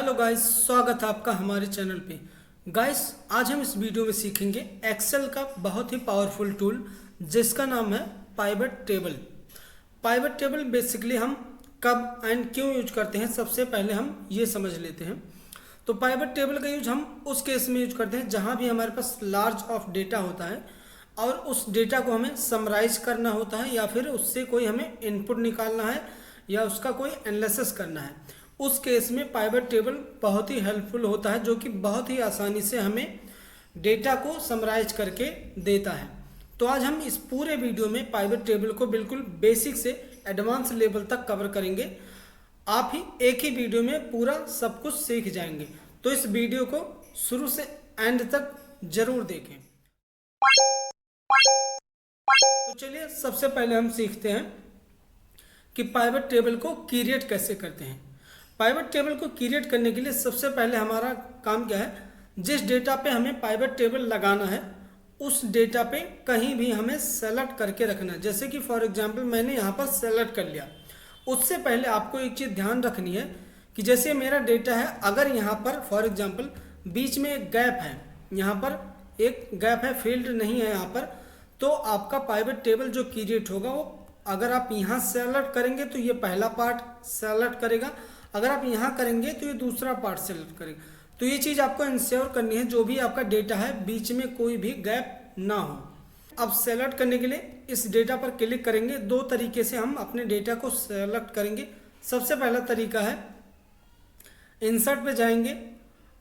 Hello guys, स्वागत है आपका हमारे चैनल पे। गाइस, आज हम इस वीडियो में सीखेंगे एक्सेल का बहुत ही पावरफुल टूल जिसका नाम है pivot table. Pivot table basically हम कब एंड क्यों यूज करते हैं, सबसे पहले हम ये समझ लेते हैं। तो पाइवट टेबल का यूज हम उस केस में यूज करते हैं जहाँ भी हमारे पास लार्ज ऑफ डेटा होता है और उस डेटा को हमें समराइज करना होता है या फिर उससे कोई हमें इनपुट निकालना है या उसका कोई एनालिसिस करना है। उस केस में पाइवट टेबल बहुत ही हेल्पफुल होता है, जो कि बहुत ही आसानी से हमें डेटा को समराइज करके देता है। तो आज हम इस पूरे वीडियो में पाइवट टेबल को बिल्कुल बेसिक से एडवांस लेवल तक कवर करेंगे। आप ही एक ही वीडियो में पूरा सब कुछ सीख जाएंगे। तो इस वीडियो को शुरू से एंड तक जरूर देखें। तो चलिए सबसे पहले हम सीखते हैं कि पाइवट टेबल को क्रिएट कैसे करते हैं। पाइवट टेबल को क्रिएट करने के लिए सबसे पहले हमारा काम क्या है, जिस डेटा पे हमें पाइवट टेबल लगाना है उस डेटा पे कहीं भी हमें सेलेक्ट करके रखना है। जैसे कि फॉर एग्जांपल मैंने यहाँ पर सेलेक्ट कर लिया। उससे पहले आपको एक चीज़ ध्यान रखनी है कि जैसे मेरा डेटा है, अगर यहाँ पर फॉर एग्जांपल बीच में एक गैप है, यहाँ पर एक गैप है, फील्ड नहीं है यहाँ पर, तो आपका पाइवट टेबल जो क्रिएट होगा वो अगर आप यहाँ सेलेक्ट करेंगे तो ये पहला पार्ट सेलेक्ट करेगा, अगर आप यहाँ करेंगे तो ये दूसरा पार्ट सेलेक्ट करेगा। तो ये चीज़ आपको इंश्योर करनी है, जो भी आपका डेटा है बीच में कोई भी गैप ना हो। अब सेलेक्ट करने के लिए इस डेटा पर क्लिक करेंगे। दो तरीके से हम अपने डेटा को सेलेक्ट करेंगे। सबसे पहला तरीका है इंसर्ट पे जाएंगे,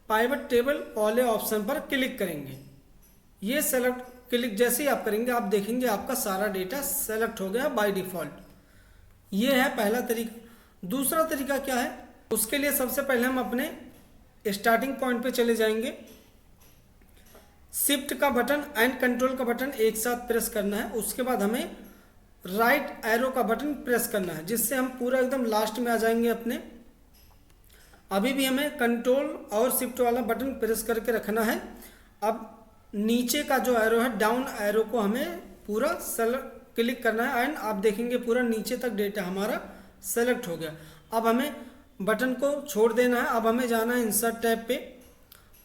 पाइवट टेबल वाले ऑप्शन पर क्लिक करेंगे। ये सेलेक्ट क्लिक जैसे ही आप करेंगे आप देखेंगे आपका सारा डेटा सेलेक्ट हो गया बाय डिफॉल्ट। ये है पहला तरीका। दूसरा तरीका क्या है, उसके लिए सबसे पहले हम अपने स्टार्टिंग पॉइंट पे चले जाएंगे। शिफ्ट का बटन एंड कंट्रोल का बटन एक साथ प्रेस करना है। उसके बाद हमें राइट एरो का बटन प्रेस करना है, जिससे हम पूरा एकदम लास्ट में आ जाएंगे अपने। अभी भी हमें कंट्रोल और शिफ्ट वाला बटन प्रेस करके रखना है। अब नीचे का जो एरो है, डाउन एरो को हमें पूरा क्लिक करना है एंड आप देखेंगे पूरा नीचे तक डेटा हमारा सेलेक्ट हो गया। अब हमें बटन को छोड़ देना है। अब हमें जाना है इंसर्ट टैब पे,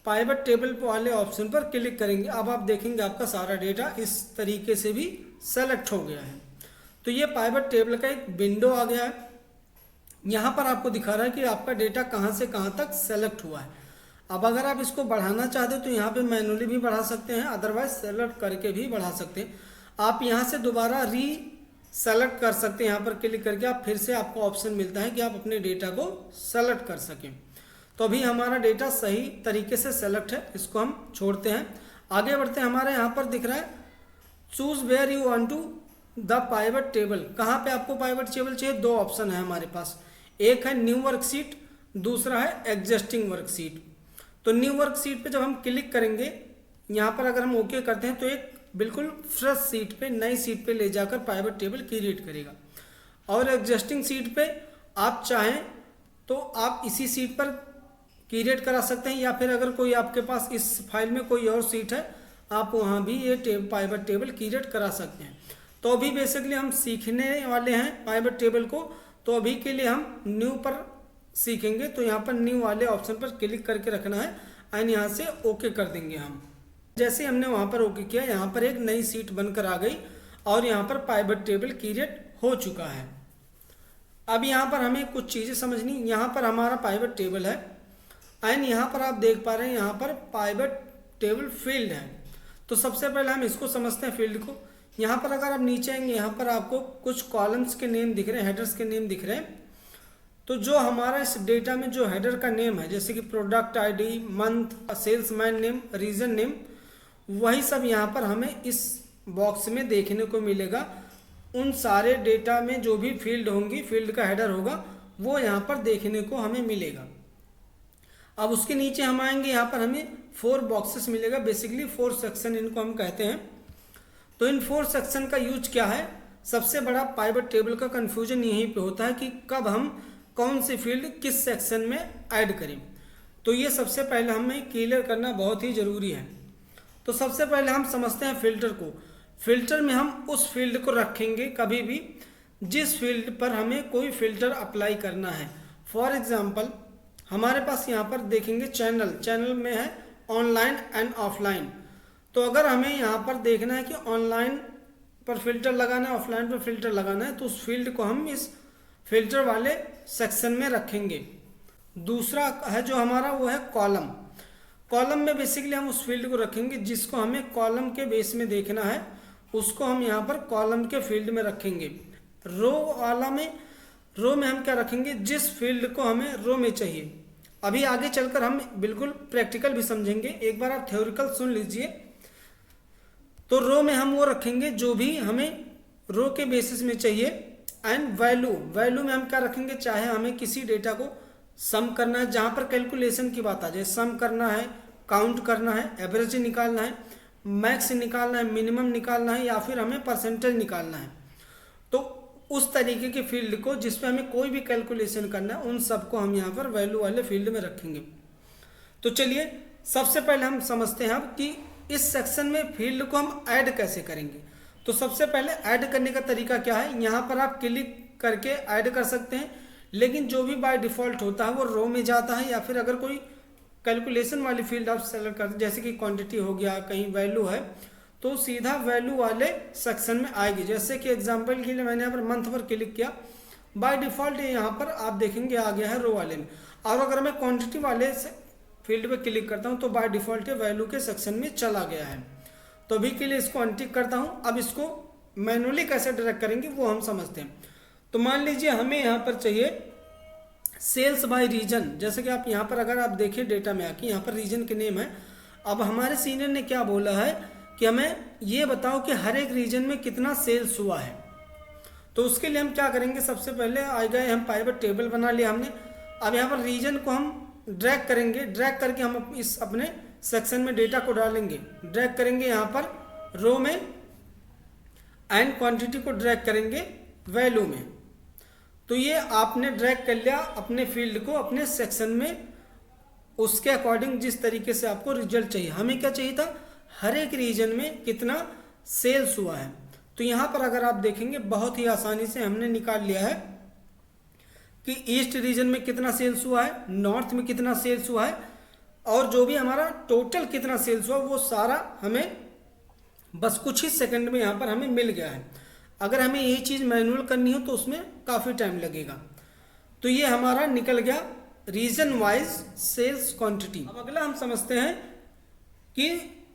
पाइवट टेबल वाले ऑप्शन पर क्लिक करेंगे। अब आप देखेंगे आपका सारा डेटा इस तरीके से भी सेलेक्ट हो गया है। तो ये पाइवट टेबल का एक विंडो आ गया है। यहाँ पर आपको दिखा रहा है कि आपका डेटा कहाँ से कहाँ तक सेलेक्ट हुआ है। अब अगर आप इसको बढ़ाना चाहते हो तो यहाँ पे मैनुअली भी बढ़ा सकते हैं, अदरवाइज सेलेक्ट करके भी बढ़ा सकते हैं। आप यहाँ से दोबारा सेलेक्ट कर सकते हैं। यहाँ पर क्लिक करके आप फिर से आपको ऑप्शन मिलता है कि आप अपने डेटा को सेलेक्ट कर सकें। तो अभी हमारा डेटा सही तरीके से सेलेक्ट है, इसको हम छोड़ते हैं, आगे बढ़ते हैं। हमारे यहाँ पर दिख रहा है choose where you want to the pivot table. कहाँ पे आपको पाइवट टेबल चाहिए? दो ऑप्शन है हमारे पास, एक है न्यू वर्कशीट, दूसरा है एग्जिस्टिंग वर्कशीट। तो न्यू वर्कशीट पे जब हम क्लिक करेंगे, यहाँ पर अगर हम ओके करते हैं तो एक बिल्कुल फ्रेश सीट पे, नई सीट पे ले जाकर पाइवट टेबल क्रिएट करेगा। और एग्जिस्टिंग सीट पे आप चाहें तो आप इसी सीट पर क्रिएट करा सकते हैं, या फिर अगर कोई आपके पास इस फाइल में कोई और सीट है आप वहाँ भी ये पाइवट टेबल क्रिएट करा सकते हैं। तो अभी बेसिकली हम सीखने वाले हैं पाइवट टेबल को, तो अभी के लिए हम न्यू पर सीखेंगे। तो यहाँ पर न्यू वाले ऑप्शन पर क्लिक करके रखना है एंड यहाँ से ओके कर देंगे हम। जैसे ही हमने वहाँ पर ओके किया, यहाँ पर एक नई सीट बनकर आ गई और यहाँ पर पाइवट टेबल क्रिएट हो चुका है। अब यहाँ पर हमें कुछ चीज़ें समझनी। यहाँ पर हमारा पाइवट टेबल है एंड यहाँ पर आप देख पा रहे हैं यहाँ पर पाइवट टेबल फील्ड है। तो सबसे पहले हम इसको समझते हैं फील्ड को। यहाँ पर अगर आप नीचे आएंगे, यहाँ पर आपको कुछ कॉलम्स के नेम दिख रहे हैं, हेडर्स के नेम दिख रहे हैं। तो जो हमारा इस डेटा में जो हेडर का नेम है, जैसे कि product ID, month, salesman name, region name, वही सब यहाँ पर हमें इस बॉक्स में देखने को मिलेगा। उन सारे डेटा में जो भी फील्ड होंगी, फील्ड का हेडर होगा, वो यहाँ पर देखने को हमें मिलेगा। अब उसके नीचे हम आएंगे, यहाँ पर हमें 4 बॉक्सेस मिलेगा, बेसिकली 4 सेक्शन इनको हम कहते हैं। तो इन 4 सेक्शन का यूज क्या है? सबसे बड़ा पाइवट टेबल का कन्फ्यूजन यहीं पे होता है कि कब हम कौन सी फील्ड किस सेक्शन में ऐड करें। तो ये सबसे पहले हमें क्लियर करना बहुत ही ज़रूरी है। तो सबसे पहले हम समझते हैं फिल्टर को। फिल्टर में हम उस फील्ड को रखेंगे कभी भी जिस फील्ड पर हमें कोई फिल्टर अप्लाई करना है। फॉर एग्जांपल हमारे पास यहाँ पर देखेंगे चैनल में है ऑनलाइन एंड ऑफलाइन। तो अगर हमें यहाँ पर देखना है कि ऑनलाइन पर फिल्टर लगाना है, ऑफलाइन पर फिल्टर लगाना है, तो उस फील्ड को हम इस फिल्टर वाले सेक्शन में रखेंगे। दूसरा है जो हमारा वो है कॉलम। कॉलम में बेसिकली हम उस फील्ड को रखेंगे जिसको हमें कॉलम के बेस में देखना है, उसको हम यहाँ पर कॉलम के फील्ड में रखेंगे। रो में हम क्या रखेंगे, जिस फील्ड को हमें रो में चाहिए। अभी आगे चलकर हम बिल्कुल प्रैक्टिकल भी समझेंगे, एक बार आप थ्योरिकल सुन लीजिए। तो रो में हम वो रखेंगे जो भी हमें रो के बेसिस में चाहिए। एंड वैल्यू में हम क्या रखेंगे, चाहे हमें किसी डेटा को सम करना है, जहाँ पर कैलकुलेशन की बात आ जाए, सम करना है, काउंट करना है, एवरेज निकालना है, मैक्स निकालना है, मिनिमम निकालना है, या फिर हमें परसेंटेज निकालना है, तो उस तरीके के फील्ड को जिसमें हमें कोई भी कैलकुलेशन करना है, उन सबको हम यहाँ पर वैल्यू वाले फील्ड में रखेंगे। तो चलिए सबसे पहले हम समझते हैं अब कि इस सेक्शन में फील्ड को हम ऐड कैसे करेंगे। तो सबसे पहले ऐड करने का तरीका क्या है, यहाँ पर आप क्लिक करके ऐड कर सकते हैं, लेकिन जो भी बाय डिफ़ॉल्ट होता है वो रो में जाता है, या फिर अगर कोई कैलकुलेशन वाली फील्ड आप सेलेक्ट करते हैं, जैसे कि क्वांटिटी हो गया, कहीं वैल्यू है, तो सीधा वैल्यू वाले सेक्शन में आएगी। जैसे कि एग्जांपल के लिए मैंने यहाँ पर मंथ पर क्लिक किया, बाय डिफ़ॉल्ट ये यहाँ पर आप देखेंगे आ गया है रो वाले में। और अगर मैं क्वांटिटी वाले फील्ड पे क्लिक करता हूँ तो बाय डिफ़ॉल्ट ये वैल्यू के सेक्शन में चला गया है। तो अभी के लिए इसको अनटिक करता हूँ। अब इसको मैनुअली कैसे डायरेक्ट करेंगे वो हम समझते हैं। तो मान लीजिए हमें यहाँ पर चाहिए सेल्स बाय रीजन। जैसे कि आप यहाँ पर अगर आप देखिए डेटा में आके यहाँ पर रीजन के नेम है। अब हमारे सीनियर ने क्या बोला है कि हमें ये बताओ कि हर एक रीजन में कितना सेल्स हुआ है। तो उसके लिए हम क्या करेंगे, सबसे पहले आ गए हम पाइवट टेबल बना लिया हमने। अब यहाँ पर रीजन को हम ड्रैग करेंगे, ड्रैग करके हम इस अपने सेक्शन में डेटा को डालेंगे। ड्रैग करेंगे यहाँ पर रो में एंड क्वांटिटी को ड्रैग करेंगे वैल्यू में। तो ये आपने ड्रैग कर लिया अपने फील्ड को अपने सेक्शन में, उसके अकॉर्डिंग जिस तरीके से आपको रिजल्ट चाहिए। हमें क्या चाहिए था, हर एक रीजन में कितना सेल्स हुआ है। तो यहाँ पर अगर आप देखेंगे बहुत ही आसानी से हमने निकाल लिया है कि ईस्ट रीजन में कितना सेल्स हुआ है, नॉर्थ में कितना सेल्स हुआ है, और जो भी हमारा टोटल कितना सेल्स हुआ वो सारा हमें बस कुछ ही सेकंड में यहाँ पर हमें मिल गया है। अगर हमें ये चीज़ मैनुअल करनी हो तो उसमें काफ़ी टाइम लगेगा। तो ये हमारा निकल गया रीजन वाइज सेल्स क्वांटिटी। अब अगला हम समझते हैं कि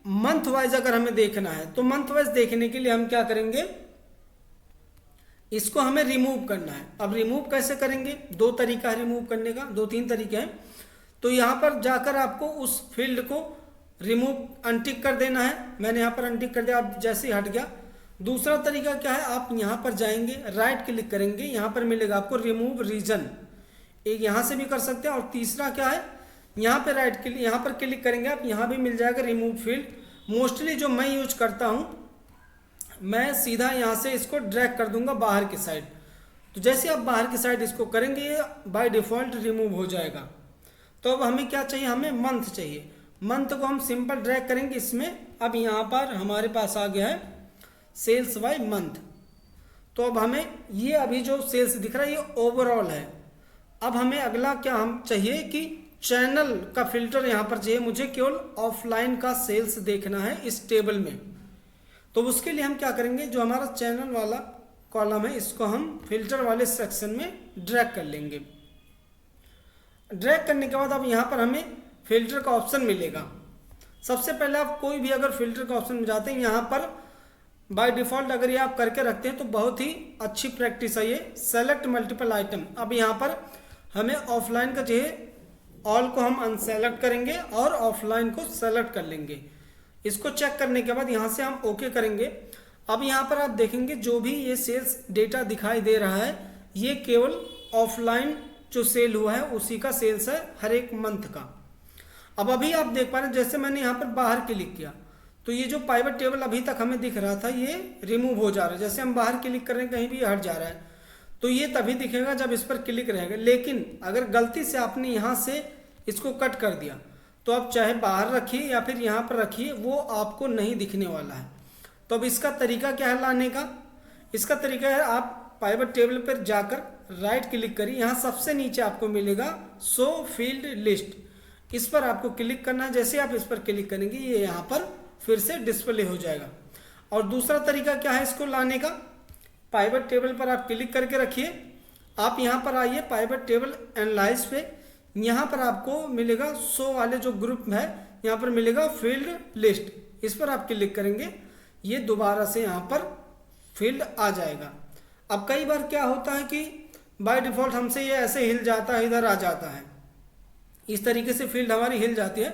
मंथ वाइज अगर हमें देखना है, तो मंथ वाइज देखने के लिए हम क्या करेंगे, इसको हमें रिमूव करना है। अब रिमूव कैसे करेंगे, दो तरीका है रिमूव करने का, दो तीन तरीके हैं। तो यहाँ पर जाकर आपको उस फील्ड को रिमूव अनटिक कर देना है। मैंने यहाँ पर अनटिक कर दिया, अब जैसे ही हट गया। दूसरा तरीका क्या है, आप यहाँ पर जाएंगे, राइट क्लिक करेंगे, यहाँ पर मिलेगा आपको रिमूव रीजन, एक यहाँ से भी कर सकते हैं। और तीसरा क्या है, यहाँ पे राइट क्लिक, यहाँ पर क्लिक करेंगे आप, यहाँ भी मिल जाएगा रिमूव फील्ड। मोस्टली जो मैं यूज करता हूँ, मैं सीधा यहाँ से इसको ड्रैग कर दूंगा बाहर की साइड। तो जैसे आप बाहर की साइड इसको करेंगे ये बाय डिफ़ॉल्ट रिमूव हो जाएगा। तो अब हमें क्या चाहिए, हमें मंथ चाहिए। मंथ को हम सिंपल ड्रैग करेंगे इसमें। अब यहाँ पर हमारे पास आ गया है सेल्स बाय मंथ। तो अब हमें ये अभी जो सेल्स दिख रहा है ये ओवरऑल है। अब हमें अगला क्या हम चाहिए कि चैनल का फिल्टर यहाँ पर चाहिए, मुझे केवल ऑफलाइन का सेल्स देखना है इस टेबल में। तो उसके लिए हम क्या करेंगे, जो हमारा चैनल वाला कॉलम है इसको हम फिल्टर वाले सेक्शन में ड्रैग कर लेंगे। ड्रैग करने के बाद अब यहाँ पर हमें फिल्टर का ऑप्शन मिलेगा। सबसे पहले आप कोई भी अगर फिल्टर का ऑप्शन में जाते हैं, यहाँ पर बाय डिफ़ॉल्ट अगर ये आप करके रखते हैं तो बहुत ही अच्छी प्रैक्टिस है ये, सेलेक्ट मल्टीपल आइटम। अब यहाँ पर हमें ऑफलाइन का चाहिए, ऑल को हम अनसेलेक्ट करेंगे और ऑफलाइन को सेलेक्ट कर लेंगे। इसको चेक करने के बाद यहाँ से हम ओके करेंगे। अब यहाँ पर आप देखेंगे जो भी ये सेल्स डेटा दिखाई दे रहा है ये केवल ऑफलाइन जो सेल हुआ है उसी का सेल्स है हर एक मंथ का। अब अभी आप देख पा रहे हैं जैसे मैंने यहाँ पर बाहर क्लिक किया तो ये जो पाइवट टेबल अभी तक हमें दिख रहा था ये रिमूव हो जा रहा है। जैसे हम बाहर क्लिक कर रहे हैं कहीं भी हट जा रहा है, तो ये तभी दिखेगा जब इस पर क्लिक रहेगा। लेकिन अगर गलती से आपने यहाँ से इसको कट कर दिया तो आप चाहे बाहर रखिए या फिर यहाँ पर रखिए, वो आपको नहीं दिखने वाला है। तो अब इसका तरीका क्या है लाने का, इसका तरीका है आप पाइवट टेबल पर जाकर राइट क्लिक करिए, यहाँ सबसे नीचे आपको मिलेगा शो फील्ड लिस्ट, इस पर आपको क्लिक करना है। जैसे आप इस पर क्लिक करेंगे ये यहाँ पर फिर से डिस्प्ले हो जाएगा। और दूसरा तरीका क्या है इसको लाने का, पाइवट टेबल पर आप क्लिक करके रखिए, आप यहाँ पर आइए पाइवट टेबल एनालाइज पे, यहाँ पर आपको मिलेगा शो वाले जो ग्रुप है, यहाँ पर मिलेगा फील्ड लिस्ट, इस पर आप क्लिक करेंगे, ये दोबारा से यहाँ पर फील्ड आ जाएगा। अब कई बार क्या होता है कि बाय डिफ़ॉल्ट हमसे ये ऐसे हिल जाता है, इधर आ जाता है, इस तरीके से फील्ड हमारी हिल जाती है।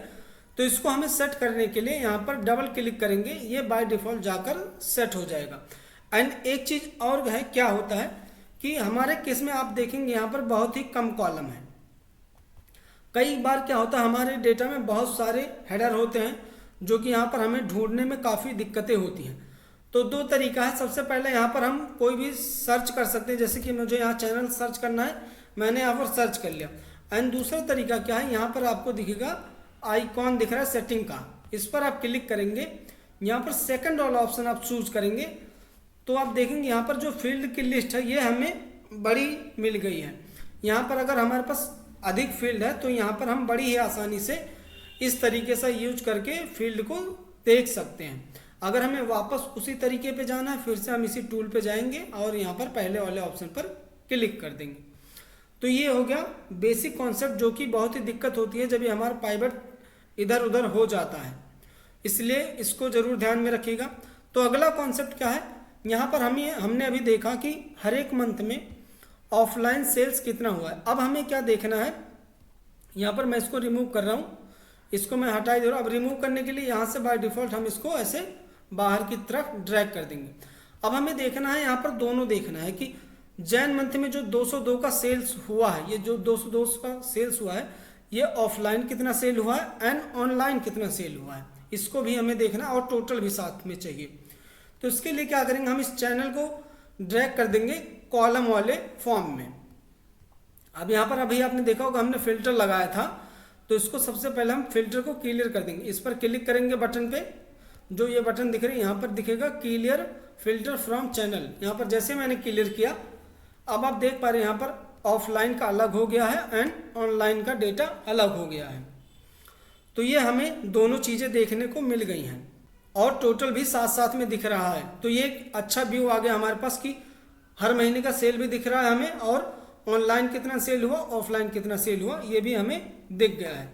तो इसको हमें सेट करने के लिए यहाँ पर डबल क्लिक करेंगे, ये बाय डिफ़ॉल्ट जाकर सेट हो जाएगा। एंड एक चीज़ और है, क्या होता है कि हमारे केस में आप देखेंगे यहाँ पर बहुत ही कम कॉलम है। कई बार क्या होता है हमारे डेटा में बहुत सारे हेडर होते हैं जो कि यहाँ पर हमें ढूंढने में काफ़ी दिक्कतें होती हैं। तो दो तरीका है, सबसे पहले यहाँ पर हम कोई भी सर्च कर सकते हैं, जैसे कि मुझे यहाँ चैनल सर्च करना है, मैंने यहाँ पर सर्च कर लिया। एंड दूसरा तरीका क्या है, यहाँ पर आपको दिखेगा आइकॉन दिख रहा है सेटिंग का, इस पर आप क्लिक करेंगे, यहाँ पर सेकंड वाला ऑप्शन आप चूज करेंगे, तो आप देखेंगे यहाँ पर जो फील्ड की लिस्ट है ये हमें बड़ी मिल गई है। यहाँ पर अगर हमारे पास अधिक फील्ड है तो यहाँ पर हम बड़ी ही आसानी से इस तरीके से यूज करके फील्ड को देख सकते हैं। अगर हमें वापस उसी तरीके पे जाना है, फिर से हम इसी टूल पे जाएंगे और यहाँ पर पहले वाले ऑप्शन पर क्लिक कर देंगे। तो ये हो गया बेसिक कॉन्सेप्ट, जो कि बहुत ही दिक्कत होती है जब ये हमारा पाइवट इधर उधर हो जाता है, इसलिए इसको जरूर ध्यान में रखिएगा। तो अगला कॉन्सेप्ट क्या है, यहाँ पर हमने अभी देखा कि हर एक मंथ में ऑफलाइन सेल्स कितना हुआ है। अब हमें क्या देखना है, यहाँ पर मैं इसको रिमूव कर रहा हूँ, इसको मैं हटा दे रहा हूँ। अब रिमूव करने के लिए यहाँ से बाय डिफ़ॉल्ट हम इसको ऐसे बाहर की तरफ ड्रैग कर देंगे। अब हमें देखना है, यहाँ पर दोनों देखना है कि जैन मंथ में जो 202 का सेल्स हुआ है, ये जो 202 का सेल्स हुआ है, ये ऑफलाइन कितना सेल हुआ है एंड ऑनलाइन कितना सेल हुआ है, इसको भी हमें देखना और टोटल भी साथ में चाहिए। तो इसके लिए क्या करेंगे, हम इस चैनल को ड्रैग कर देंगे कॉलम वाले फॉर्म में। अब यहाँ पर अभी आपने देखा होगा हमने फिल्टर लगाया था, तो इसको सबसे पहले हम फिल्टर को क्लियर कर देंगे। इस पर क्लिक करेंगे बटन पे, जो ये बटन दिख रही है यहाँ पर दिखेगा क्लियर फिल्टर फ्रॉम चैनल। यहाँ पर जैसे मैंने क्लियर किया, अब आप देख पा रहे हैं यहाँ पर ऑफलाइन का अलग हो गया है एंड ऑनलाइन का डेटा अलग हो गया है। तो ये हमें दोनों चीज़ें देखने को मिल गई हैं और टोटल भी साथ साथ में दिख रहा है। तो ये एक अच्छा व्यू आ गया हमारे पास कि हर महीने का सेल भी दिख रहा है हमें, और ऑनलाइन कितना सेल हुआ, ऑफलाइन कितना सेल हुआ, ये भी हमें दिख गया है।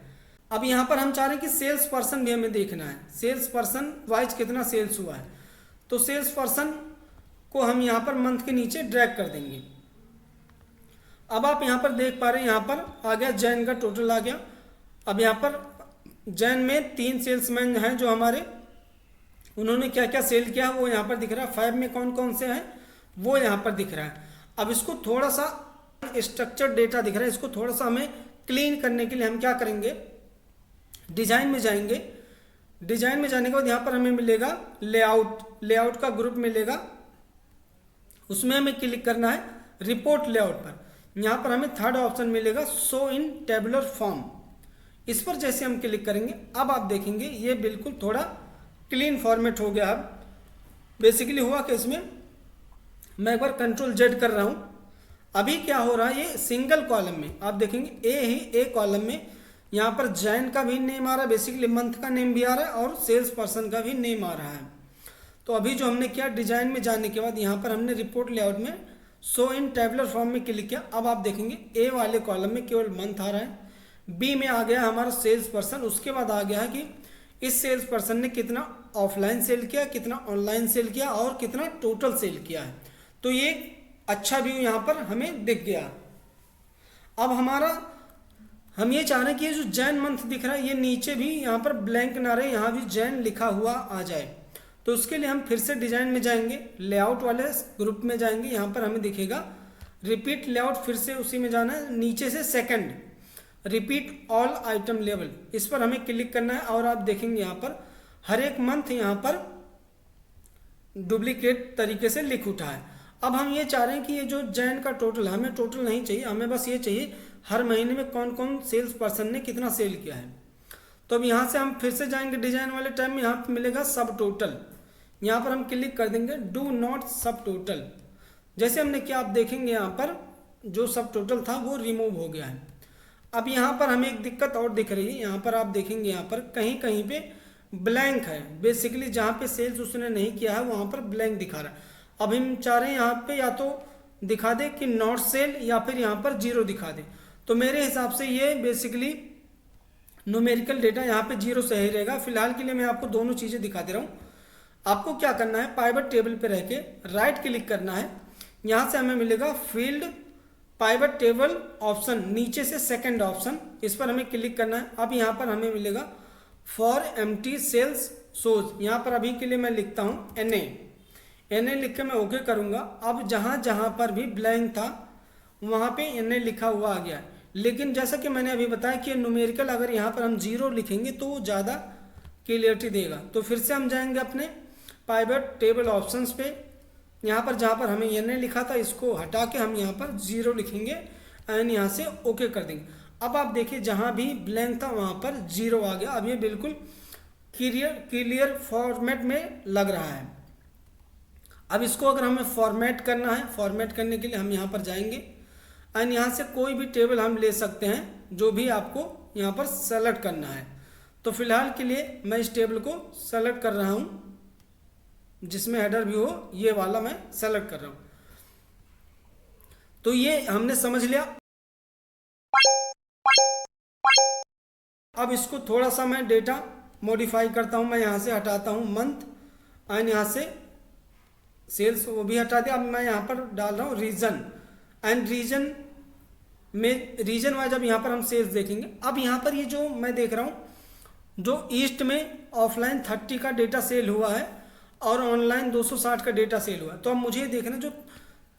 अब यहाँ पर हम चाह रहे हैं कि सेल्स पर्सन भी हमें देखना है, सेल्स पर्सन वाइज कितना सेल्स हुआ है। तो सेल्स पर्सन को हम यहाँ पर मंथ के नीचे ड्रैग कर देंगे। अब आप यहाँ पर देख पा रहे हैं, यहाँ पर आ गया जैन का टोटल आ गया। अब यहाँ पर जैन में 3 सेल्समैन हैं जो हमारे, उन्होंने क्या क्या सेल किया वो यहाँ पर दिख रहा है। 5 में कौन कौन से हैं वो यहाँ पर दिख रहा है। अब इसको थोड़ा सा स्ट्रक्चर्ड डेटा दिख रहा है, इसको थोड़ा सा हमें क्लीन करने के लिए हम क्या करेंगे, डिजाइन में जाएंगे। डिजाइन में जाने के बाद यहाँ पर हमें मिलेगा लेआउट का ग्रुप मिलेगा, उसमें हमें क्लिक करना है रिपोर्ट लेआउट पर। यहाँ पर हमें थर्ड ऑप्शन मिलेगा शो इन टेबुलर फॉर्म, इस पर जैसे हम क्लिक करेंगे अब आप देखेंगे ये बिल्कुल थोड़ा क्लीन फॉर्मेट हो गया। अब बेसिकली हुआ कि इसमें मैं एक बार कंट्रोल जेड कर रहा हूँ, अभी क्या हो रहा है, ये सिंगल कॉलम में आप देखेंगे ए कॉलम में यहाँ पर जैन का भी नेम आ रहा है, बेसिकली मंथ का नेम भी आ रहा है और सेल्स पर्सन का भी नेम आ रहा है। तो अभी जो हमने किया डिजाइन में जाने के बाद यहाँ पर हमने रिपोर्ट लेआउट में शो इन टेबुलर फॉर्म में क्लिक किया। अब आप देखेंगे ए वाले कॉलम में केवल मंथ आ रहा है, बी में आ गया हमारा सेल्स पर्सन, उसके बाद आ गया है कि इस सेल्स पर्सन ने कितना ऑफलाइन सेल किया, कितना ऑनलाइन सेल किया और कितना टोटल सेल किया है। तो ये अच्छा व्यू यहाँ पर हमें दिख गया। अब हम ये चाह रहे हैं कि ये जो जैन मंथ दिख रहा है ये नीचे भी यहाँ पर ब्लैंक ना रहे, यहाँ भी जैन लिखा हुआ आ जाए। तो उसके लिए हम फिर से डिजाइन में जाएंगे, लेआउट वाले ग्रुप में जाएंगे, यहाँ पर हमें दिखेगा रिपीट लेआउट, फिर से उसी में जाना है, नीचे से second repeat all item level, इस पर हमें क्लिक करना है और आप देखेंगे यहाँ पर हर एक मंथ यहाँ पर डुप्लीकेट तरीके से लिख उठा है। अब हम ये चाह रहे हैं कि ये जो जैन का टोटल, हमें टोटल नहीं चाहिए, हमें बस ये चाहिए हर महीने में कौन कौन सेल्स पर्सन ने कितना सेल किया है। तो अब यहाँ से हम फिर से जाएंगे डिजाइन वाले टाइम में, यहाँ पर मिलेगा सब टोटल, यहाँ पर हम क्लिक कर देंगे डू नॉट सब टोटल। जैसे हमने किया, आप देखेंगे यहाँ पर जो सब टोटल था वो रिमूव हो गया है। अब यहाँ पर हमें एक दिक्कत और दिख रही है, यहाँ पर आप देखेंगे यहाँ पर कहीं कहीं पे ब्लैंक है। बेसिकली जहाँ पे सेल्स उसने नहीं किया है वहाँ पर ब्लैंक दिखा रहा है। अब हम चाह रहे हैं यहाँ पे या तो दिखा दे कि नॉट सेल या फिर यहाँ पर जीरो दिखा दे। तो मेरे हिसाब से ये बेसिकली न्यूमेरिकल डेटा यहाँ पे जीरो सही रहेगा। फिलहाल के लिए मैं आपको दोनों चीज़ें दिखा दे रहा हूँ। आपको क्या करना है, पाइवट टेबल पे रह के राइट क्लिक करना है। यहाँ से हमें मिलेगा फील्ड पाइवट टेबल ऑप्शन, नीचे से सेकंड ऑप्शन, इस पर हमें क्लिक करना है। अब यहाँ पर हमें मिलेगा फॉर एम्प्टी सेल्स शोज। यहाँ पर अभी के लिए मैं लिखता हूँ NA लिख के मैं ओके करूँगा। अब जहाँ जहाँ पर भी ब्लैंक था वहाँ पे NA लिखा हुआ आ गया है। लेकिन जैसा कि मैंने अभी बताया कि न्यूमेरिकल अगर यहाँ पर हम जीरो लिखेंगे तो वो ज़्यादा क्लियरिटी देगा। तो फिर से हम जाएंगे अपने पाइवट टेबल ऑप्शंस पे। यहाँ पर जहाँ पर हमें NA लिखा था इसको हटा के हम यहाँ पर जीरो लिखेंगे एंड यहाँ से ओके कर देंगे। अब आप देखिए जहाँ भी ब्लैंक था वहाँ पर जीरो आ गया। अब ये बिल्कुल क्लियर फॉर्मेट में लग रहा है। अब इसको अगर हमें फॉर्मेट करना है, फॉर्मेट करने के लिए हम यहाँ पर जाएंगे एंड यहाँ से कोई भी टेबल हम ले सकते हैं जो भी आपको यहाँ पर सेलेक्ट करना है। तो फिलहाल के लिए मैं इस टेबल को सेलेक्ट कर रहा हूँ जिसमें हेडर भी हो, ये वाला मैं सेलेक्ट कर रहा हूँ। तो ये हमने समझ लिया। अब इसको थोड़ा सा मैं डेटा मॉडिफाई करता हूँ। मैं यहाँ से हटाता हूँ मंथ एंड यहाँ से सेल्स वो भी हटा दिया। अब मैं यहाँ पर डाल रहा हूँ रीजन एंड रीजन में रीजन वाइज अब यहाँ पर हम सेल्स देखेंगे। अब यहाँ पर ये जो मैं देख रहा हूँ जो ईस्ट में ऑफलाइन 30 का डेटा सेल हुआ है और ऑनलाइन 260 का डेटा सेल हुआ है। तो अब मुझे देखना जो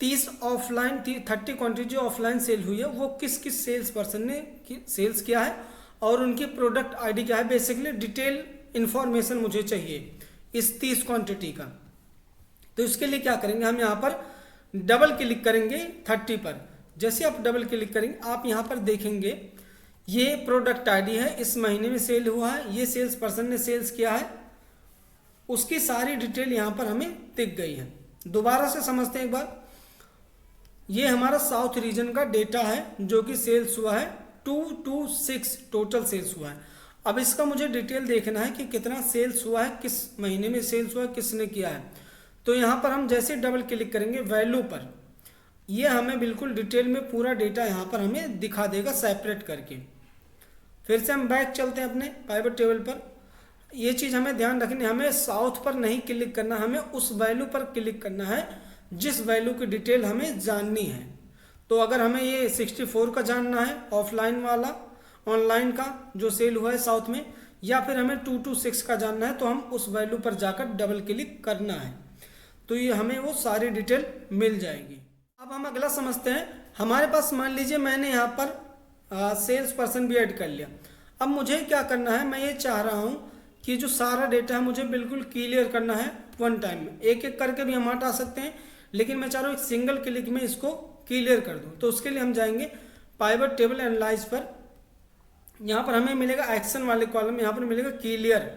30 ऑफलाइन 30 क्वांटिटी जो ऑफलाइन सेल हुई है वो किस किस सेल्स पर्सन ने सेल्स किया है और उनकी प्रोडक्ट आईडी क्या है। बेसिकली डिटेल इन्फॉर्मेशन मुझे चाहिए इस 30 क्वांटिटी का। तो इसके लिए क्या करेंगे, हम यहाँ पर डबल क्लिक करेंगे 30 पर। जैसे आप डबल क्लिक करेंगे आप यहाँ पर देखेंगे ये प्रोडक्ट आईडी है, इस महीने में सेल हुआ है, ये सेल्स पर्सन ने सेल्स किया है, उसकी सारी डिटेल यहाँ पर हमें दिख गई है। दोबारा से समझते हैं एक बार। ये हमारा साउथ रीजन का डेटा है जो कि सेल्स हुआ है 226 टोटल सेल्स हुआ है। अब इसका मुझे डिटेल देखना है कि कितना सेल्स हुआ है, किस महीने में सेल्स हुआ है, किसने किया है। तो यहाँ पर हम जैसे डबल क्लिक करेंगे वैल्यू पर, ये हमें बिल्कुल डिटेल में पूरा डेटा यहाँ पर हमें दिखा देगा सेपरेट करके। फिर से हम बैक चलते हैं अपने पाइवट टेबल पर। ये चीज़ हमें ध्यान रखनी है, हमें साउथ पर नहीं क्लिक करना, हमें उस वैल्यू पर क्लिक करना है जिस वैल्यू की डिटेल हमें जाननी है। तो अगर हमें ये 64 का जानना है ऑफलाइन वाला ऑनलाइन का जो सेल हुआ है साउथ में, या फिर हमें 226 का जानना है तो हम उस वैल्यू पर जाकर डबल क्लिक करना है। तो ये हमें वो सारी डिटेल मिल जाएगी। अब हम अगला समझते हैं। हमारे पास मान लीजिए मैंने यहाँ पर सेल्स पर्सन भी ऐड कर लिया। अब मुझे क्या करना है, मैं ये चाह रहा हूँ कि जो सारा डेटा है मुझे बिल्कुल क्लियर करना है वन टाइम में। एक एक करके भी हम हटा सकते हैं लेकिन मैं चाह रहा हूँ एक सिंगल क्लिक में इसको क्लियर कर दूँ। तो उसके लिए हम जाएंगे पाइवट टेबल एनालाइज पर। यहाँ पर हमें मिलेगा एक्शन वाले कॉलम, यहाँ पर मिलेगा क्लियर,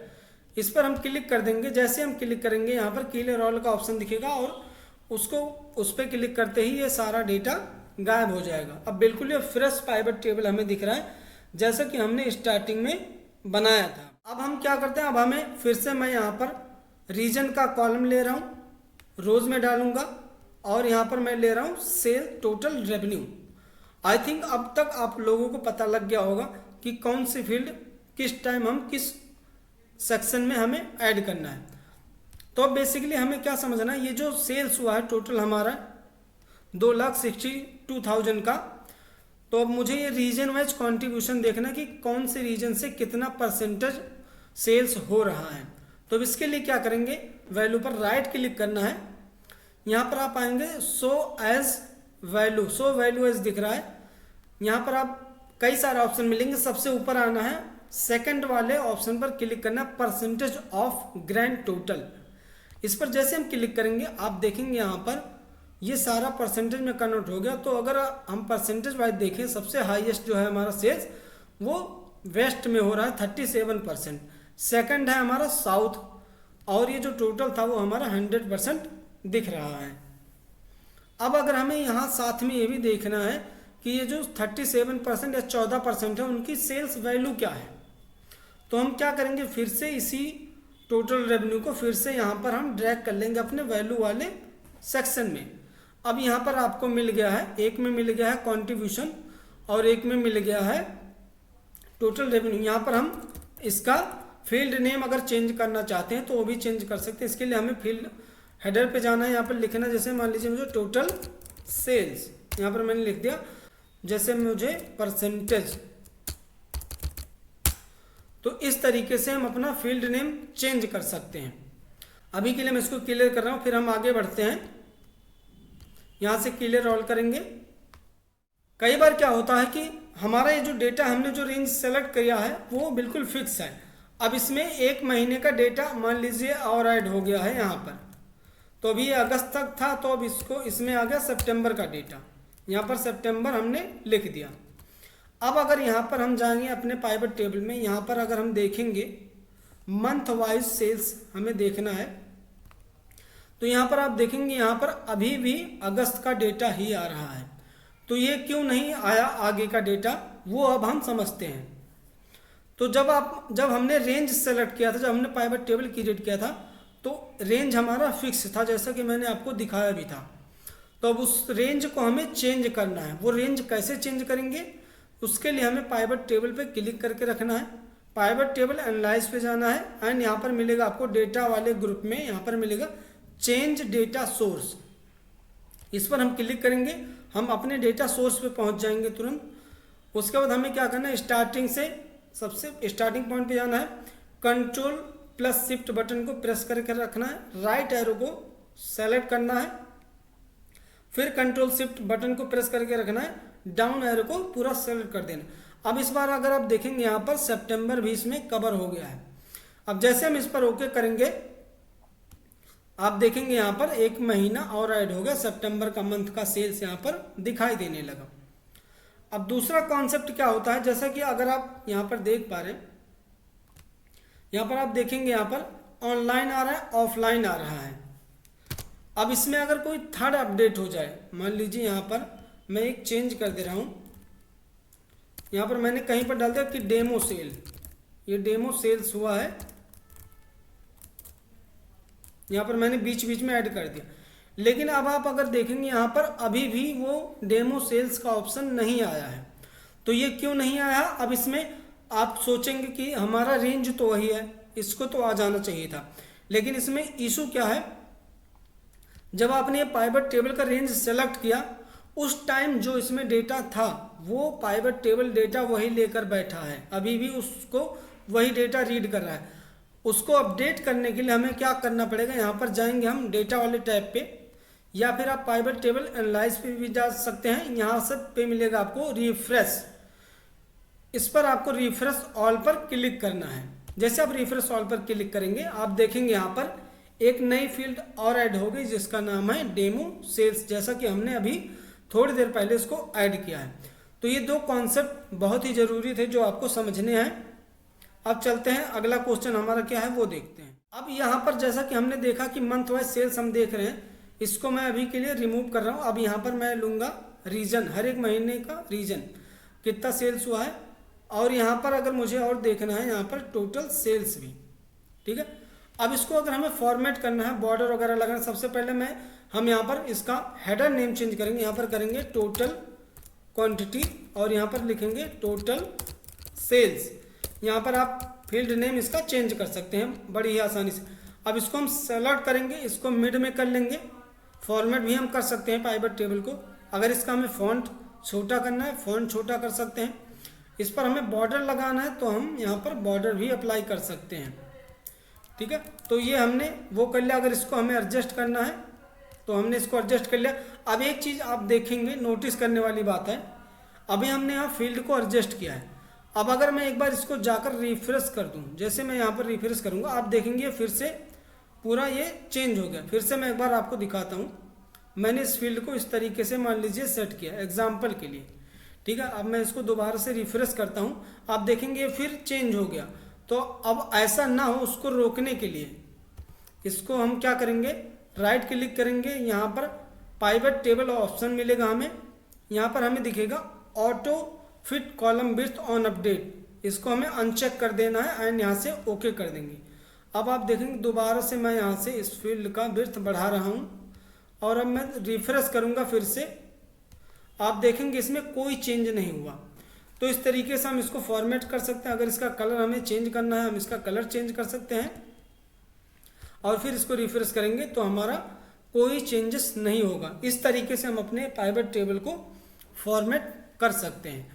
इस पर हम क्लिक कर देंगे। जैसे हम क्लिक करेंगे यहाँ पर क्लियर ऑल का ऑप्शन दिखेगा और उसको उस पर क्लिक करते ही ये सारा डेटा गायब हो जाएगा। अब बिल्कुल ये फ्रेश पाइवट टेबल हमें दिख रहा है जैसा कि हमने स्टार्टिंग में बनाया था। अब हम क्या करते हैं, अब हमें फिर से मैं यहाँ पर रीजन का कॉलम ले रहा हूँ, रोज में डालूंगा और यहाँ पर मैं ले रहा हूँ sale total revenue. I think अब तक आप लोगों को पता लग गया होगा कि कौन सी फील्ड किस टाइम हम किस सेक्शन में हमें ऐड करना है। तो अब बेसिकली हमें क्या समझना है, ये जो सेल्स हुआ है टोटल हमारा 2,62,000 का। तो अब मुझे ये रीजन वाइज कंट्रीब्यूशन देखना कि कौन से रीजन से कितना परसेंटेज सेल्स हो रहा है। तो इसके लिए क्या करेंगे, वैल्यू पर राइट क्लिक करना है। यहाँ पर आप आएंगे show as value, show value as दिख रहा है। यहाँ पर आप कई सारे ऑप्शन मिलेंगे, सबसे ऊपर आना है, सेकंड वाले ऑप्शन पर क्लिक करना है परसेंटेज ऑफ ग्रैंड टोटल। इस पर जैसे हम क्लिक करेंगे आप देखेंगे यहाँ पर ये सारा परसेंटेज में कन्वर्ट हो गया। तो अगर हम परसेंटेज वाइज देखें सबसे हाईएस्ट जो है हमारा सेल्स वो वेस्ट में हो रहा है 37%, सेकंड है हमारा साउथ और ये जो टोटल था वो हमारा 100% दिख रहा है। अब अगर हमें यहाँ साथ में ये भी देखना है कि ये जो 37% या 14% है उनकी सेल्स वैल्यू क्या है, तो हम क्या करेंगे, फिर से इसी टोटल रेवेन्यू को फिर से यहाँ पर हम ड्रैग कर लेंगे अपने वैल्यू वाले सेक्शन में। अब यहाँ पर आपको मिल गया है, एक में मिल गया है कंट्रीब्यूशन और एक में मिल गया है टोटल रेवेन्यू। यहाँ पर हम इसका फील्ड नेम अगर चेंज करना चाहते हैं तो वो भी चेंज कर सकते हैं। इसके लिए हमें फील्ड हेडर पे जाना है, यहाँ पर लिखना, जैसे मान लीजिए मुझे टोटल सेल्स, यहाँ पर मैंने लिख दिया, जैसे मुझे परसेंटेज। तो इस तरीके से हम अपना फील्ड नेम चेंज कर सकते हैं। अभी के लिए मैं इसको क्लियर कर रहा हूँ, फिर हम आगे बढ़ते हैं। यहाँ से क्लियर ऑल करेंगे। कई बार क्या होता है कि हमारा ये जो डेटा हमने जो रेंज सेलेक्ट किया है वो बिल्कुल फिक्स है। अब इसमें एक महीने का डेटा मान लीजिए और ऐड हो गया है यहाँ पर, तो अभी अगस्त तक था, तो अब इसको इसमें आ गया सितंबर का डेटा, यहाँ पर सितंबर हमने लिख दिया। अब अगर यहाँ पर हम जाएंगे अपने पाइवट टेबल में, यहाँ पर अगर हम देखेंगे मंथ वाइज सेल्स हमें देखना है, तो यहाँ पर आप देखेंगे यहाँ पर अभी भी अगस्त का डेटा ही आ रहा है। तो ये क्यों नहीं आया आगे का डेटा, वो अब हम समझते हैं। तो जब हमने रेंज सेलेक्ट किया था, जब हमने पाइवट टेबल क्रिएट किया था, तो रेंज हमारा फिक्स था, जैसा कि मैंने आपको दिखाया भी था। तो अब उस रेंज को हमें चेंज करना है। वो रेंज कैसे चेंज करेंगे, उसके लिए हमें पाइवट टेबल पे क्लिक करके रखना है, पाइवट टेबल एनालाइज पे जाना है, एंड यहाँ पर मिलेगा आपको डेटा वाले ग्रुप में, यहाँ पर मिलेगा चेंज डेटा सोर्स। इस पर हम क्लिक करेंगे, हम अपने डेटा सोर्स पे पहुंच जाएंगे तुरंत। उसके बाद हमें क्या करना है, स्टार्टिंग से सबसे स्टार्टिंग पॉइंट पे जाना है, कंट्रोल प्लस शिफ्ट बटन को प्रेस करके रखना है, राइट एरो को सेलेक्ट करना है, फिर कंट्रोल शिफ्ट बटन को प्रेस करके रखना है, डाउन एरो को पूरा सेलेक्ट कर देना। अब इस बार अगर आप देखेंगे यहाँ पर सितंबर भी इसमें कवर हो गया है। अब जैसे हम इस पर ओके करेंगे, आप देखेंगे यहाँ पर एक महीना और ऐड हो गया, सितंबर का मंथ का सेल्स यहाँ पर दिखाई देने लगा। अब दूसरा कॉन्सेप्ट क्या होता है, जैसा कि अगर आप यहाँ पर देख पा रहे हैं, यहाँ पर आप देखेंगे यहाँ पर ऑनलाइन आ रहा है, ऑफलाइन आ रहा है। अब इसमें अगर कोई थर्ड अपडेट हो जाए, मान लीजिए यहाँ पर मैं एक चेंज कर दे रहा हूँ, यहाँ पर मैंने कहीं पर डाल दिया कि डेमो सेल, ये डेमो सेल्स हुआ है, यहाँ पर मैंने बीच बीच में ऐड कर दिया। लेकिन अब आप अगर देखेंगे यहाँ पर अभी भी वो डेमो सेल्स का ऑप्शन नहीं आया है। तो ये क्यों नहीं आया, अब इसमें आप सोचेंगे कि हमारा रेंज तो वही है, इसको तो आ जाना चाहिए था। लेकिन इसमें इशू क्या है, जब आपने पाइवट टेबल का रेंज सेलेक्ट किया, उस टाइम जो इसमें डेटा था वो पाइवट टेबल डेटा वही लेकर बैठा है, अभी भी उसको वही डेटा रीड कर रहा है। उसको अपडेट करने के लिए हमें क्या करना पड़ेगा, यहाँ पर जाएंगे हम डेटा वाले टैब पे, या फिर आप पाइवट टेबल एनालाइज पे भी जा सकते हैं। यहाँ से पे मिलेगा आपको रिफ्रेश, इस पर आपको रिफ्रेश ऑल पर क्लिक करना है। जैसे आप रिफ्रेश ऑल पर क्लिक करेंगे, आप देखेंगे यहाँ पर एक नई फील्ड और ऐड हो गई जिसका नाम है डेमो सेल्स, जैसा कि हमने अभी थोड़ी देर पहले इसको ऐड किया है। तो ये दो कॉन्सेप्ट बहुत ही जरूरी थे जो आपको समझने हैं। अब चलते हैं, अगला क्वेश्चन हमारा क्या है वो देखते हैं। अब यहाँ पर जैसा कि हमने देखा कि मंथ वाइज सेल्स हम देख रहे हैं, इसको मैं अभी के लिए रिमूव कर रहा हूँ। अब यहाँ पर मैं लूँगा रीजन, हर एक महीने का रीजन कितना सेल्स हुआ है, और यहाँ पर अगर मुझे और देखना है यहाँ पर टोटल सेल्स भी, ठीक है। अब इसको अगर हमें फॉर्मेट करना है, बॉर्डर वगैरह लगाना, सबसे पहले हम यहाँ पर इसका हेडर नेम चेंज करेंगे। यहाँ पर करेंगे टोटल क्वांटिटी और यहाँ पर लिखेंगे टोटल सेल्स। यहाँ पर आप फील्ड नेम इसका चेंज कर सकते हैं बड़ी ही आसानी से। अब इसको हम सेलेक्ट करेंगे, इसको मिड में कर लेंगे, फॉर्मेट भी हम कर सकते हैं पाइवट टेबल को। अगर इसका हमें फॉन्ट छोटा करना है, फॉन्ट छोटा कर सकते हैं। इस पर हमें बॉर्डर लगाना है तो हम यहाँ पर बॉर्डर भी अप्लाई कर सकते हैं, ठीक है। तो ये हमने वो कर लिया। अगर इसको हमें एडजस्ट करना है तो हमने इसको एडजस्ट कर लिया। अब एक चीज़ आप देखेंगे, नोटिस करने वाली बात है, अभी हमने यहाँ फील्ड को एडजस्ट किया है। अब अगर मैं एक बार इसको जाकर रिफ्रेश कर दूं, जैसे मैं यहाँ पर रिफ्रेश करूँगा, आप देखेंगे फिर से पूरा ये चेंज हो गया। फिर से मैं एक बार आपको दिखाता हूँ। मैंने इस फील्ड को इस तरीके से मान लीजिए सेट किया एग्जाम्पल के लिए, ठीक है। अब मैं इसको दोबारा से रिफ्रेश करता हूँ, आप देखेंगे फिर चेंज हो गया। तो अब ऐसा ना हो, उसको रोकने के लिए इसको हम क्या करेंगे, राइट क्लिक करेंगे, यहाँ पर पाइवट टेबल ऑप्शन मिलेगा हमें। यहाँ पर हमें दिखेगा auto fit column width on update, इसको हमें अनचेक कर देना है एंड यहाँ से ओके कर देंगे। अब आप देखेंगे दोबारा से मैं यहाँ से इस फील्ड का विड्थ बढ़ा रहा हूँ और अब मैं रिफ्रेश करूँगा फिर से, आप देखेंगे इसमें कोई चेंज नहीं हुआ। तो इस तरीके से हम इसको फॉर्मेट कर सकते हैं। अगर इसका कलर हमें चेंज करना है हम इसका कलर चेंज कर सकते हैं और फिर इसको रिफ्रेश करेंगे तो हमारा कोई चेंजेस नहीं होगा। इस तरीके से हम अपने पाइवट टेबल को फॉर्मेट कर सकते हैं।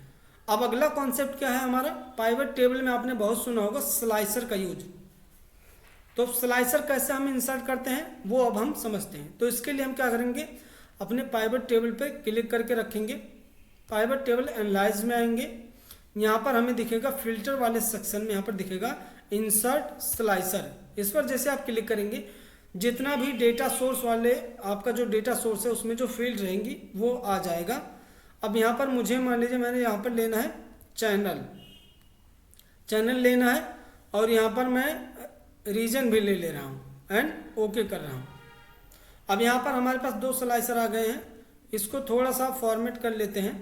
अब अगला कॉन्सेप्ट क्या है हमारा, पाइवट टेबल में आपने बहुत सुना होगा स्लाइसर का यूज। तो स्लाइसर कैसे हम इंसर्ट करते हैं वो अब हम समझते हैं। तो इसके लिए हम क्या करेंगे, अपने पाइवट टेबल पे क्लिक करके रखेंगे, पाइवट टेबल एनालाइज में आएंगे, यहाँ पर हमें दिखेगा फिल्टर वाले सेक्शन में यहाँ पर दिखेगा इंसर्ट स्लाइसर। इस पर जैसे आप क्लिक करेंगे जितना भी डेटा सोर्स वाले आपका जो डेटा सोर्स है उसमें जो फील्ड रहेंगी वो आ जाएगा। अब यहाँ पर मुझे मान लीजिए मैंने यहाँ पर लेना है चैनल लेना है और यहाँ पर मैं रीजन भी ले रहा हूँ एंड ओके कर रहा हूँ। अब यहाँ पर हमारे पास 2 स्लाइसर आ गए हैं, इसको थोड़ा सा फॉर्मेट कर लेते हैं।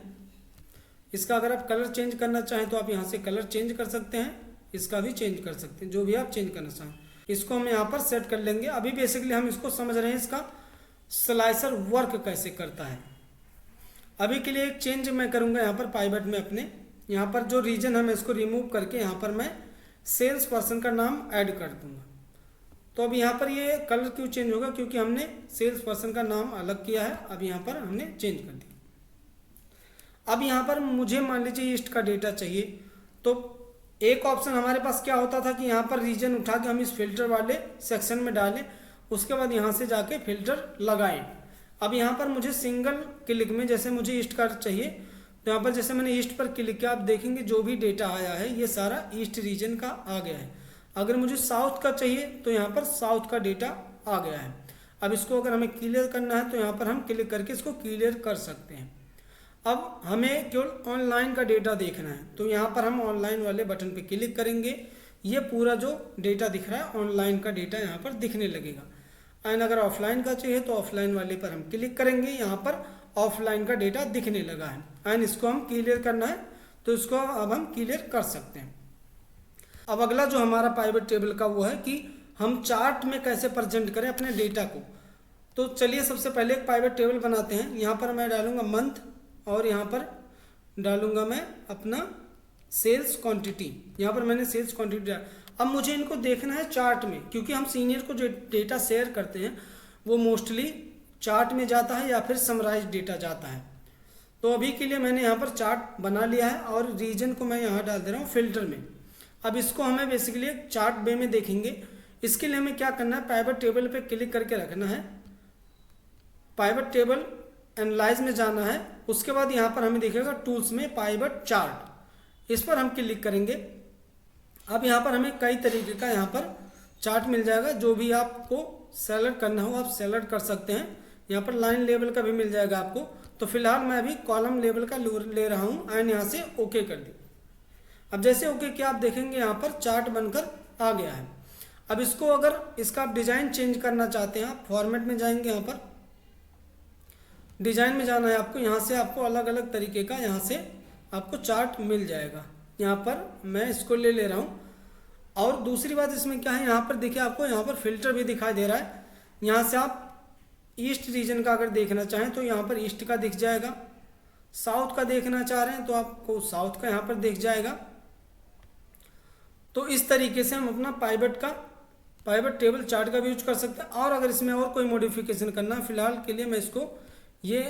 इसका अगर आप कलर चेंज करना चाहें तो आप यहाँ से कलर चेंज कर सकते हैं, इसका भी चेंज कर सकते हैं, जो भी आप चेंज करना चाहें। इसको हम यहाँ पर सेट कर लेंगे। अभी बेसिकली हम इसको समझ रहे हैं इसका स्लाइसर वर्क कैसे करता है। अभी के लिए एक चेंज मैं करूँगा यहाँ पर पाइवट में अपने, यहाँ पर जो रीजन है मैं इसको रिमूव करके यहाँ पर मैं सेल्स पर्सन का नाम ऐड कर दूंगा। तो अब यहाँ पर ये कलर क्यों चेंज होगा, क्योंकि हमने सेल्स पर्सन का नाम अलग किया है। अब यहाँ पर हमने चेंज कर दिया। अब यहाँ पर मुझे मान लीजिए ईस्ट का डेटा चाहिए, तो एक ऑप्शन हमारे पास क्या होता था कि यहाँ पर रीजन उठा के हम इस फिल्टर वाले सेक्शन में डालें, उसके बाद यहाँ से जाके फिल्टर लगाएं। अब यहाँ पर मुझे सिंगल क्लिक में जैसे मुझे ईस्ट का चाहिए तो यहाँ पर जैसे मैंने ईस्ट पर क्लिक किया, आप देखेंगे जो भी डेटा आया है ये सारा ईस्ट रीजन का आ गया है। अगर मुझे साउथ का चाहिए तो यहाँ पर साउथ का डेटा आ गया है। अब इसको अगर हमें क्लियर करना है तो यहाँ पर हम क्लिक करके इसको क्लियर कर सकते हैं। अब हमें केवल ऑनलाइन का डेटा देखना है तो यहाँ पर हम ऑनलाइन वाले बटन पे क्लिक करेंगे, ये पूरा जो डेटा दिख रहा है ऑनलाइन का डेटा यहाँ पर दिखने लगेगा। एंड अगर ऑफलाइन का चाहिए तो ऑफलाइन वाले पर हम क्लिक करेंगे, यहाँ पर ऑफलाइन का डेटा दिखने लगा है एंड इसको हम क्लियर करना है तो इसको अब हम क्लियर कर सकते हैं। अब अगला जो हमारा पाइवट टेबल का वो है कि हम चार्ट में कैसे प्रेजेंट करें अपने डेटा को। तो चलिए सबसे पहले एक पाइवट टेबल बनाते हैं। यहाँ पर मैं डालूंगा मंथ और यहाँ पर डालूंगा मैं अपना सेल्स क्वांटिटी। यहाँ पर मैंने सेल्स क्वांटिटी डाला। अब मुझे इनको देखना है चार्ट में, क्योंकि हम सीनियर को जो डेटा शेयर करते हैं वो मोस्टली चार्ट में जाता है या फिर समराइज डेटा जाता है। तो अभी के लिए मैंने यहाँ पर चार्ट बना लिया है और रीजन को मैं यहाँ डाल दे रहा हूँ फिल्टर में। अब इसको हमें बेसिकली एक चार्ट वे में देखेंगे। इसके लिए हमें क्या करना है, पाइवट टेबल पे क्लिक करके रखना है, पाइवट टेबल एनालाइज में जाना है, उसके बाद यहाँ पर हमें दिखेगा टूल्स में पाइवट चार्ट, इस पर हम क्लिक करेंगे। अब यहाँ पर हमें कई तरीके का यहाँ पर चार्ट मिल जाएगा, जो भी आपको सेलेक्ट करना हो आप सेलेक्ट कर सकते हैं। यहाँ पर लाइन लेवल का भी मिल जाएगा आपको। तो फिलहाल मैं अभी कॉलम लेवल का ले रहा हूँ एंड यहाँ से ओके कर दी। अब जैसे ओके किया आप देखेंगे यहाँ पर चार्ट बनकर आ गया है। अब इसको अगर इसका आप डिज़ाइन चेंज करना चाहते हैं, आप फॉर्मेट में जाएंगे, यहाँ पर डिज़ाइन में जाना है आपको। यहाँ से आपको अलग अलग तरीके का यहाँ से आपको चार्ट मिल जाएगा। यहाँ पर मैं इसको ले रहा हूँ। और दूसरी बात इसमें क्या है, यहाँ पर देखिए आपको यहाँ पर फिल्टर भी दिखाई दे रहा है। यहाँ से आप ईस्ट रीजन का अगर देखना चाहें तो यहाँ पर ईस्ट का दिख जाएगा, साउथ का देखना चाह रहे हैं तो आपको साउथ का यहाँ पर दिख जाएगा। तो इस तरीके से हम अपना पाइवट टेबल चार्ट का भी यूज कर सकते हैं। और अगर इसमें और कोई मॉडिफिकेशन करना है, फिलहाल के लिए मैं इसको ये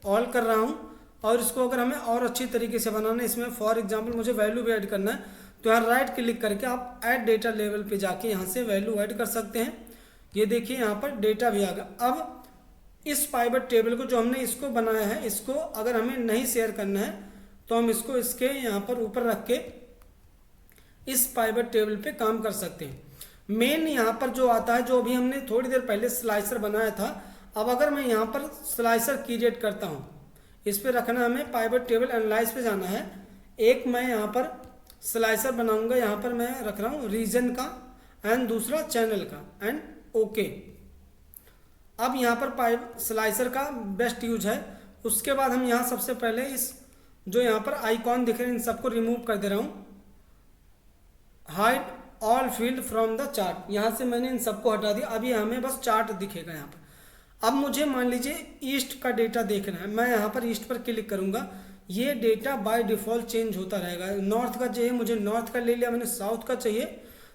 ऑल कर रहा हूँ। और इसको अगर हमें और अच्छी तरीके से बनाना है, इसमें फॉर एग्जांपल मुझे वैल्यू भी ऐड करना है, तो यहाँ राइट क्लिक करके आप ऐड डेटा लेवल पे जाके यहाँ से वैल्यू ऐड कर सकते हैं। ये देखिए यहाँ पर डेटा भी आ गया। अब इस पाइवट टेबल को जो हमने इसको बनाया है, इसको अगर हमें नहीं शेयर करना है तो हम इसको इसके यहाँ पर ऊपर रख के इस पाइवट टेबल पे काम कर सकते हैं। मेन यहाँ पर जो आता है, जो अभी हमने थोड़ी देर पहले स्लाइसर बनाया था, अब अगर मैं यहाँ पर स्लाइसर क्रिएट करता हूँ, इस पे रखना हमें पाइवट टेबल एनालाइज पे जाना है। एक मैं यहाँ पर स्लाइसर बनाऊंगा, यहाँ पर मैं रख रहा हूँ रीजन का एंड दूसरा चैनल का एंड ओके। अब यहाँ पर पाइप स्लाइसर का बेस्ट यूज है। उसके बाद हम यहाँ सबसे पहले इस जो यहाँ पर आइकॉन दिख रहे हैं इन सबको रिमूव कर दे रहा हूँ। Hide all field from the chart, यहाँ से मैंने इन सबको हटा दिया। अभी हमें बस चार्ट दिखेगा यहाँ पर। अब मुझे मान लीजिए ईस्ट का डेटा देखना है, मैं यहाँ पर ईस्ट पर क्लिक करूँगा। ये डेटा बाय डिफ़ॉल्ट चेंज होता रहेगा। नॉर्थ का चाहिए मुझे नॉर्थ का ले लिया मैंने, साउथ का चाहिए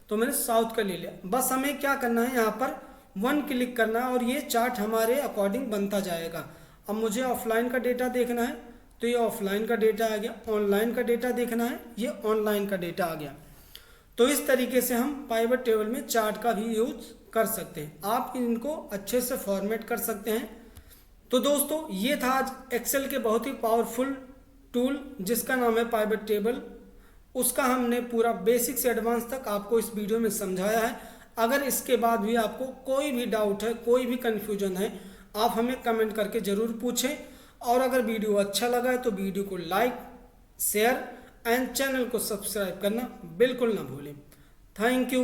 तो मैंने साउथ का ले लिया। बस हमें क्या करना है, यहाँ पर 1 क्लिक करना है और ये चार्ट हमारे अकॉर्डिंग बनता जाएगा। अब मुझे ऑफलाइन का डेटा देखना है तो ये ऑफलाइन का डेटा आ गया, ऑनलाइन का डेटा देखना है ये ऑनलाइन का डेटा आ गया। तो इस तरीके से हम पाइवट टेबल में चार्ट का भी यूज कर सकते हैं। आप इनको अच्छे से फॉर्मेट कर सकते हैं। तो दोस्तों ये था आज एक्सेल के बहुत ही पावरफुल टूल जिसका नाम है पाइवट टेबल। उसका हमने पूरा बेसिक से एडवांस तक आपको इस वीडियो में समझाया है। अगर इसके बाद भी आपको कोई भी डाउट है, कोई भी कन्फ्यूजन है, आप हमें कमेंट करके ज़रूर पूछें। और अगर वीडियो अच्छा लगा है तो वीडियो को लाइक, शेयर एंड चैनल को सब्सक्राइब करना बिल्कुल ना भूलें। Thank you.